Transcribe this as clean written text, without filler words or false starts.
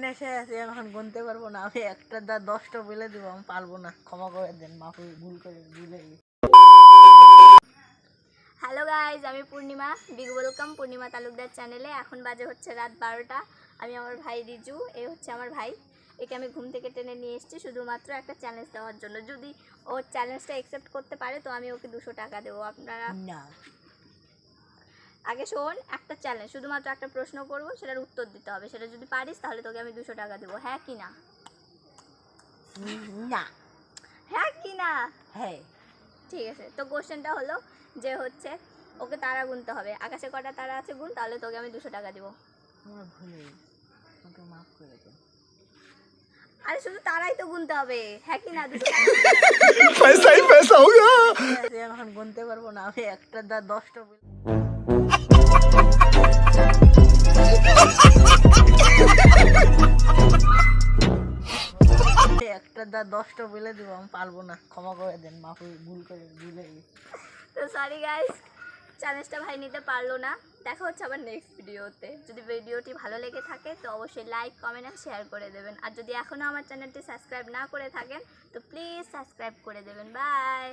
নেশে আছি, এখন গুনতে পারবো না। আমি একটা 10টা বলে দিব, আমি পারবো না, ক্ষমা করে দেন, মাফি ভুল করে ভুলে গেছি। হ্যালো গাইজ, আমি পূর্ণিমা। বিগ ওয়েলকাম পূর্ণিমা তালুকদার চ্যানেলে। এখন বাজে হচ্ছে রাত 12টা। আমি আমার ভাই রিজু, এ হচ্ছে আমার ভাই। একে আমি ঘুম থেকে টেনে নিয়ে এসেছি শুধুমাত্র একটা চ্যালেঞ্জ দেওয়ার জন্য। যদি ও চ্যালেঞ্জটা অ্যাকসেপ্ট করতে পারে তো আমি ওকে 200 টাকা দেবো। আপনারা না, আগে শোন, একটা চ্যালেঞ্জ, শুধুমাত্র একটা প্রশ্ন করবো, সেটার উত্তর দিতে হবে। সেটা যদি পারিস তাহলে তোকে আমি 200 টাকা দেবো। হ্যাঁ কি না? না, হ্যাঁ কি না? হ্যাঁ। ঠিক আছে, তো কোশ্চেনটা হলো যে হচ্ছে ওকে তারা গুনতে হবে। আকাশে কটা তারা আছে গুন, তাহলে তোকে আমি 200 টাকা দেবো। আমার ভুলে গেছি, আমাকে মাফ করে দেন। আরে শুধু তারাই তো গুনতে হবে, হ্যাঁ কি না? 200 টাকা। पैसा ही पैसा होगा। এখন গুনতে পারবো না। আমি একটা 10টা বলে দিব, আমি পারবো না, ক্ষমা করে দেন, মাফি ভুল করে ভুলে গেছি। তো সরি গাইস, চ্যালেঞ্জটা ভাই নিতে পারলো না। দেখা হচ্ছে আবার নেক্সট ভিডিওতে। যদি ভিডিওটি ভালো লেগে থাকে তো অবশ্যই লাইক, কমেন্ট আর শেয়ার করে দেবেন। আর যদি এখনও আমার চ্যানেলটি সাবস্ক্রাইব না করে থাকেন তো প্লিজ সাবস্ক্রাইব করে দেবেন। বাই।